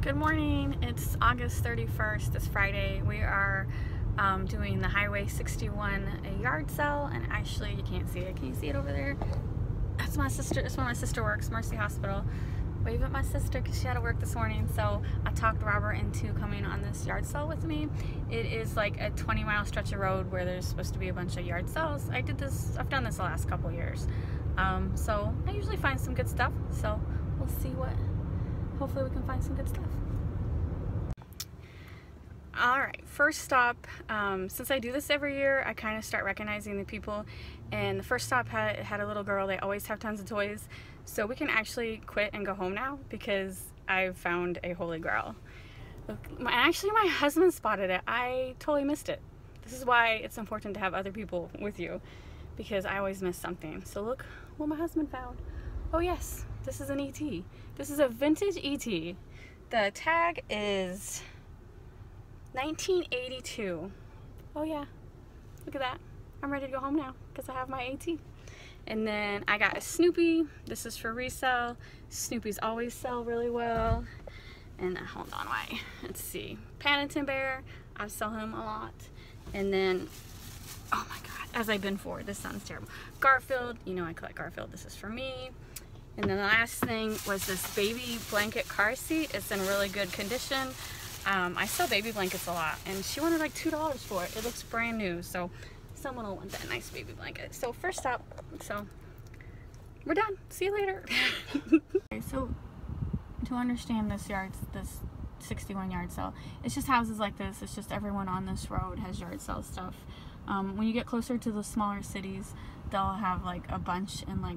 Good morning. It's August 31st. It's Friday. We are doing the Highway 61 yard sale, and actually you can't see it. Can you see it over there? That's my sister. It's where my sister works, Mercy Hospital. Wave at my sister because she had to work this morning, so I talked Robert into coming on this yard sale with me. It is like a 20-mile stretch of road where there's supposed to be a bunch of yard sales. I've done this the last couple years, so I usually find some good stuff. So we'll see hopefully we can find some good stuff. Alright, first stop, since I do this every year, I kind of start recognizing the people, and the first stop had a little girl. They always have tons of toys, so we can actually quit and go home now because I've found a holy grail. Actually, my husband spotted it. I totally missed it. This is why it's important to have other people with you, because I always miss something. So look what my husband found. Oh yes, this is an ET. This is a vintage ET. The tag is 1982. Oh yeah, look at that. I'm ready to go home now because I have my AT. And then I got a Snoopy. This is for resale. Snoopy's always sell really well. And hold on, let's see. Paddington Bear, I sell him a lot. And then, oh my God, as I've been for, this sounds terrible. Garfield, you know I collect Garfield. This is for me. And then the last thing was this baby blanket car seat. It's in really good condition. I sell baby blankets a lot, and she wanted like $2 for it. It looks brand new, so someone will want that nice baby blanket. So first stop, so we're done. See you later. Okay, so to understand this 61 yard sale, it's just houses like this. It's just everyone on this road has yard sale stuff. When you get closer to the smaller cities, they'll have like a bunch in like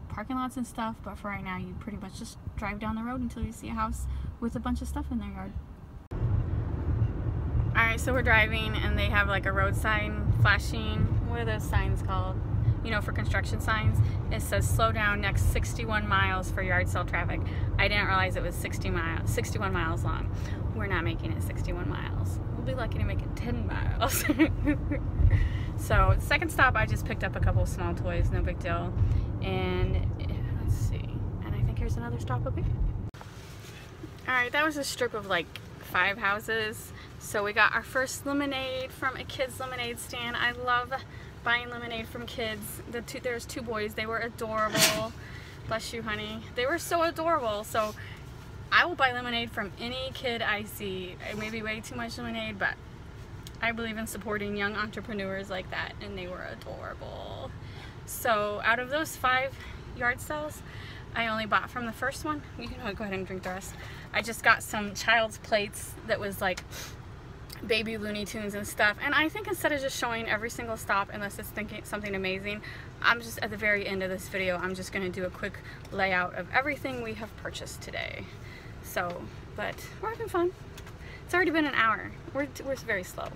parking lots and stuff, but for right now you pretty much just drive down the road until you see a house with a bunch of stuff in their yard. Alright, so we're driving and they have like a road sign flashing. What are those signs called? You know, for construction signs. It says slow down next 61 miles for yard sale traffic. I didn't realize it was 61 miles long. We're not making it 61 miles. We'll be lucky to make it 10 miles. So, second stop, I just picked up a couple of small toys, no big deal. And let's see. And I think here's another stop up here. Alright, that was a strip of like 5 houses. So we got our first lemonade from a kid's lemonade stand. I love buying lemonade from kids. There's 2 boys. They were adorable. Bless you, honey. They were so adorable. So I will buy lemonade from any kid I see. It may be way too much lemonade, but I believe in supporting young entrepreneurs like that, and they were adorable. So out of those 5 yard sales, I only bought from the first one. You can go ahead and drink the rest. I just got some child's plates that was like baby Looney Tunes and stuff, and I think instead of just showing every single stop unless it's something amazing, I'm just at the very end of this video, I'm just going to do a quick layout of everything we have purchased today. So, but we're having fun. It's already been an hour. We're very slow.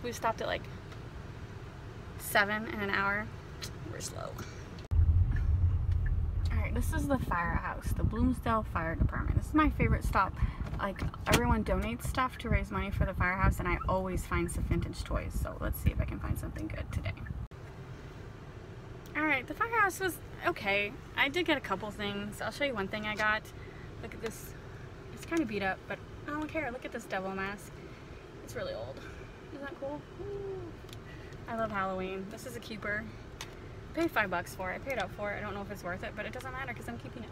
We've stopped at like 7 in an hour. We're slow. Alright, this is the firehouse, the Bloomsdale Fire Department. This is my favorite stop. Like, everyone donates stuff to raise money for the firehouse, and I always find some vintage toys. So let's see if I can find something good today. Alright, the firehouse was okay. I did get a couple things. I'll show you one thing I got. Look at this. It's kind of beat up, but I don't care. Look at this devil mask. It's really old. Isn't that cool? Ooh. I love Halloween. This is a keeper. I paid $5 for it. I paid up for it. I don't know if it's worth it, but it doesn't matter because I'm keeping it.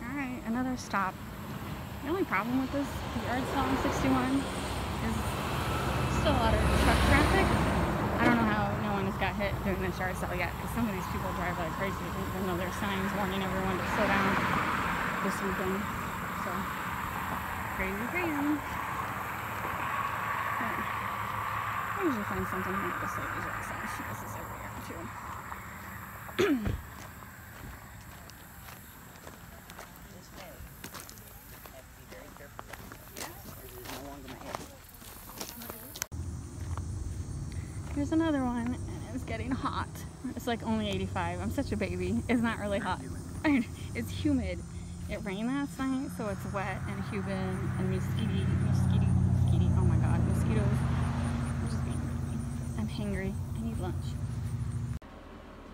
Alright, another stop. The only problem with this yard sale in 61 is still a lot of truck traffic. I don't know how no one has got hit during this yard sale yet, because some of these people drive like crazy, even though there's signs warning everyone to slow down this weekend. So, crazy. But I usually find something here at this lady's yard sale. She does this every year too. Here's another one, and it's getting hot. It's like only 85. I'm such a baby. It's not really hot. It's humid. It rained last night, so it's wet and humid and mosquito. Oh my God, mosquitoes. I'm just being crazy. I'm hangry. I need lunch.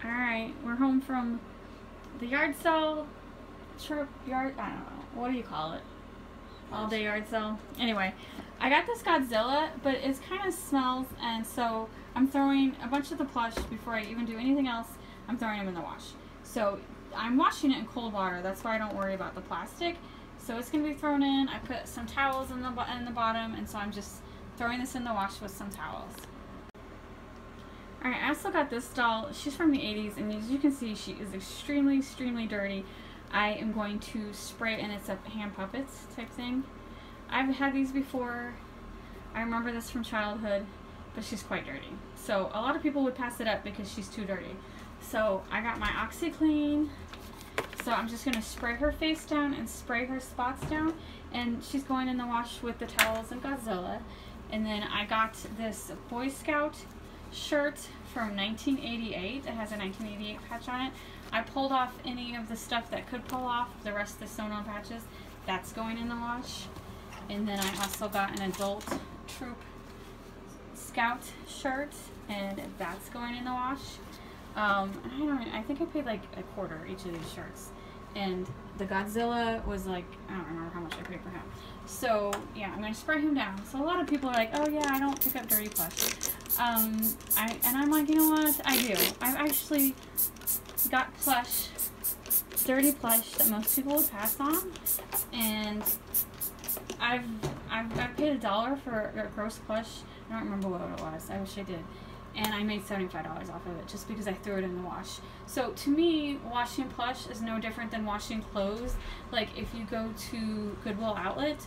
Alright, we're home from the yard sale. trip yard, I don't know, what do you call it? All day yard sale. Anyway, I got this Godzilla, but it kind of smells, and so I'm throwing a bunch of the plush before I even do anything else. I'm throwing them in the wash. So I'm washing it in cold water. That's why I don't worry about the plastic. So it's gonna be thrown in. I put some towels in the bottom, and so I'm just throwing this in the wash with some towels. Alright, I also got this doll. She's from the 80s, and as you can see, she is extremely, extremely dirty. I am going to spray, and it's a hand puppets type thing. I've had these before. I remember this from childhood, but she's quite dirty. So a lot of people would pass it up because she's too dirty. So I got my OxiClean. So I'm just going to spray her face down and spray her spots down. And she's going in the wash with the towels and Godzilla. And then I got this Boy Scout shirt from 1988. It has a 1988 patch on it. I pulled off any of the stuff that could pull off. The rest of the sewn-on patches, that's going in the wash. And then I also got an adult Troop Scout shirt, and that's going in the wash. I think I paid like $0.25 each of these shirts. And the Godzilla was like, I don't remember how much I paid for him. So yeah, I'm going to spray him down. So a lot of people are like, oh yeah, I don't pick up dirty plush. And I'm like, you know what? I do. I've actually got plush, dirty plush that most people would pass on. And I've paid $1 for a gross plush. I don't remember what it was. I wish I did. And I made $75 off of it just because I threw it in the wash. So to me, washing plush is no different than washing clothes. Like if you go to Goodwill Outlet,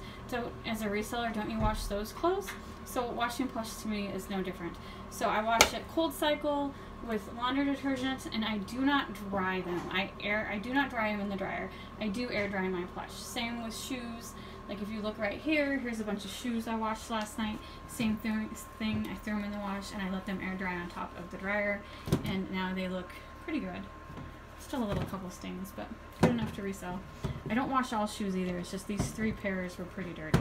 as a reseller, don't you wash those clothes? So washing plush to me is no different. So I wash it cold cycle with laundry detergent, and I do not dry them. I do not dry them in the dryer. I do air dry my plush. Same with shoes. Like if you look right here, here's a bunch of shoes I washed last night. Same thing, I threw them in the wash and I let them air dry on top of the dryer, and now they look pretty good. Still a little couple stains, but good enough to resell. I don't wash all shoes either. It's just these 3 pairs were pretty dirty.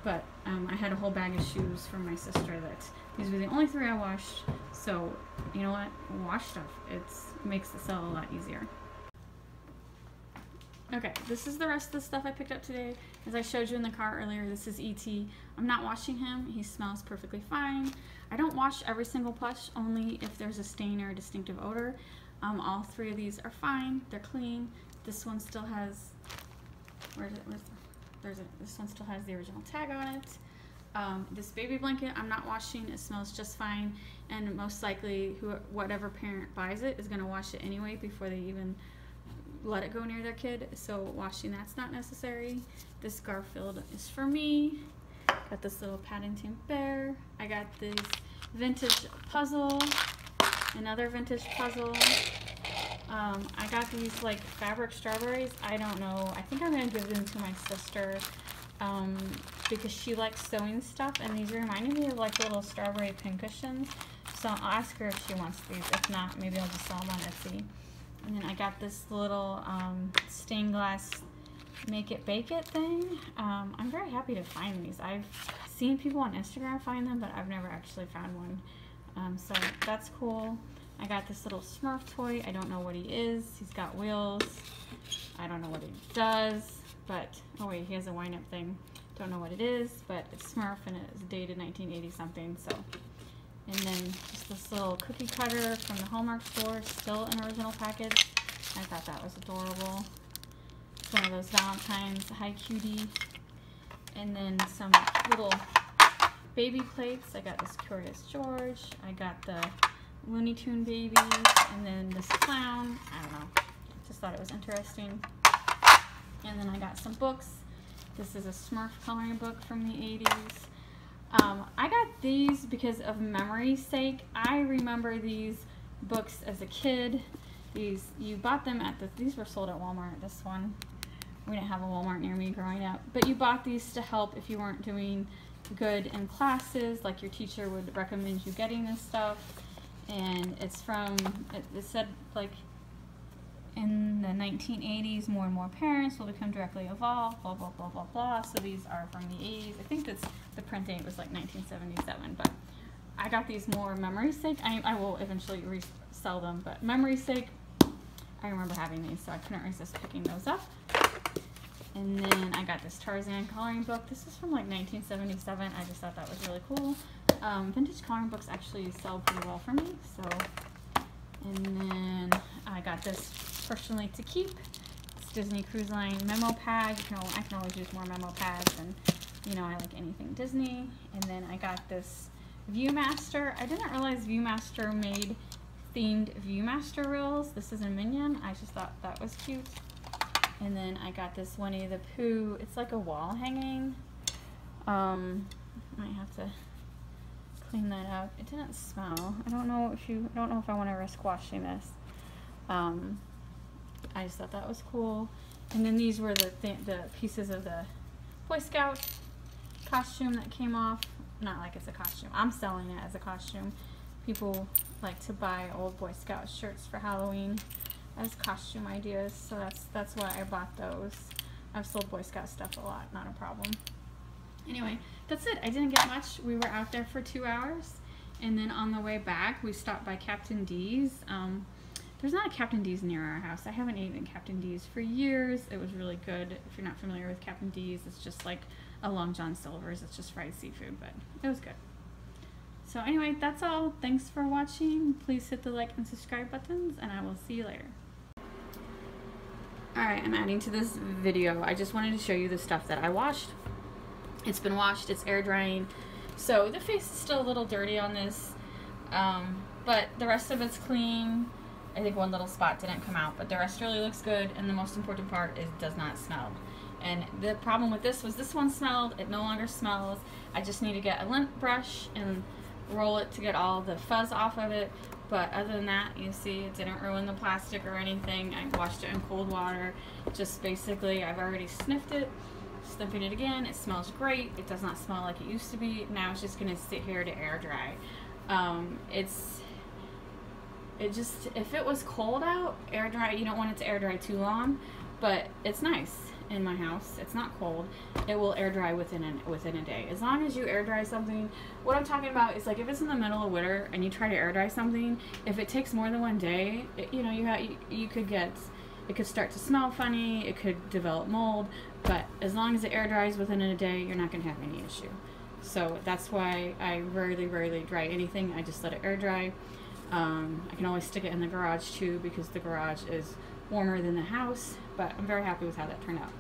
But I had a whole bag of shoes from my sister that these were the only 3 I washed. So you know what? Wash stuff. It makes the sell a lot easier. Okay, this is the rest of the stuff I picked up today. As I showed you in the car earlier, this is E.T. I'm not washing him. He smells perfectly fine. I don't wash every single plush, only if there's a stain or a distinctive odor. All 3 of these are fine. They're clean. This one still has, this one still has the original tag on it. This baby blanket I'm not washing. It smells just fine, and most likely whatever parent buys it is going to wash it anyway before they even let it go near their kid, so washing that's not necessary. This Garfield is for me. Got this little Paddington bear. I got this vintage puzzle, another vintage puzzle. I got these like fabric strawberries. I don't know. I think I'm gonna give them to my sister because she likes sewing stuff, and these reminded me of like little strawberry pincushions. So I'll ask her if she wants these. If not, maybe I'll just sell them on Etsy. And then I got this little stained glass make it bake it thing. I'm very happy to find these. I've seen people on Instagram find them, but I've never actually found one. So that's cool. I got this little Smurf toy. I don't know what he is. He's got wheels. I don't know what he does, but oh wait, he has a wind up thing. Don't know what it is, but it's Smurf and it's dated 1980 something. So. And then just this little cookie cutter from the Hallmark store, still an original package. I thought that was adorable. It's one of those Valentine's Hi Cutie. And then some little baby plates. I got this Curious George. I got the Looney Tune babies. And then this clown. I don't know. Just thought it was interesting. And then I got some books. This is a Smurf coloring book from the 80s. I got these because of memory's sake. I remember these books as a kid. You bought them at these were sold at Walmart, this one. We didn't have a Walmart near me growing up. But you bought these to help if you weren't doing good in classes, like your teacher would recommend you getting this stuff. And it's from, it said like, in the 1980s, more and more parents will become directly involved, blah, blah, blah, blah, blah. So these are from the 80s. I think that's the print date was like 1977, but I got these more memory's sake. I will eventually resell them, but memory's sake, I remember having these, so I couldn't resist picking those up. And then I got this Tarzan coloring book. This is from like 1977. I just thought that was really cool. Vintage coloring books actually sell pretty well for me. So, and then I got this personally to keep. It's Disney Cruise Line memo pad. I can always use more memo pads, and you know I like anything Disney. And then I got this Viewmaster. I didn't realize Viewmaster made themed Viewmaster reels. This is a Minion. I just thought that was cute. And then I got this Winnie the Pooh. It's like a wall hanging. Might have to clean that up. It didn't smell. I don't know if I want to risk washing this. I just thought that was cool. And then these were the pieces of the Boy Scout costume that came off. Not like it's a costume. I'm selling it as a costume. People like to buy old Boy Scout shirts for Halloween as costume ideas, so that's why I bought those. I've sold Boy Scout stuff a lot, not a problem. Anyway, that's it. I didn't get much. We were out there for 2 hours, and then on the way back we stopped by Captain D's. There's not a Captain D's near our house. I haven't eaten Captain D's for years. It was really good. If you're not familiar with Captain D's, it's just like a Long John Silver's. It's just fried seafood, but it was good. So anyway, that's all. Thanks for watching. Please hit the like and subscribe buttons, and I will see you later. Alright, I'm adding to this video. I just wanted to show you the stuff that I washed. It's been washed, it's air drying. So the face is still a little dirty on this, but the rest of it's clean. I think one little spot didn't come out, but the rest really looks good, and the most important part is it does not smell. And the problem with this was this one smelled, it no longer smells. I just need to get a lint brush and roll it to get all the fuzz off of it. But other than that, you see it didn't ruin the plastic or anything. I washed it in cold water. Just basically, I've already sniffed it. Sniffing it again, it smells great. It does not smell like it used to be. Now it's just gonna sit here to air dry. If it was cold out, air dry, you don't want it to air dry too long, but it's nice in my house. It's not cold. It will air dry within a day. As long as you air dry something, what I'm talking about is like if it's in the middle of winter and you try to air dry something, if it takes more than one day, it could start to smell funny, it could develop mold, but as long as it air dries within a day, you're not going to have any issue. So that's why I rarely dry anything. I just let it air dry. I can always stick it in the garage too, because the garage is warmer than the house, but I'm very happy with how that turned out.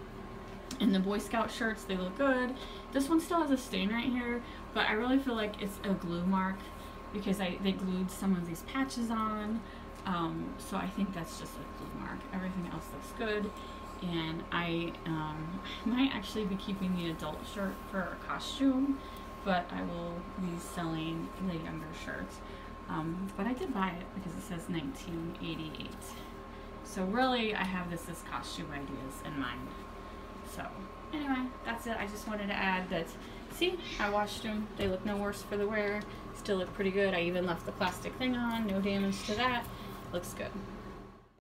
And the Boy Scout shirts, they look good. This one still has a stain right here, but I really feel like it's a glue mark because they glued some of these patches on. So I think that's just a glue mark. Everything else looks good. And I might actually be keeping the adult shirt for a costume, but I will be selling the younger shirts. But I did buy it because it says 1988. So really, I have this as costume ideas in mind. So anyway, that's it. I just wanted to add that, see, I washed them. They look no worse for the wear. Still look pretty good. I even left the plastic thing on. No damage to that. Looks good.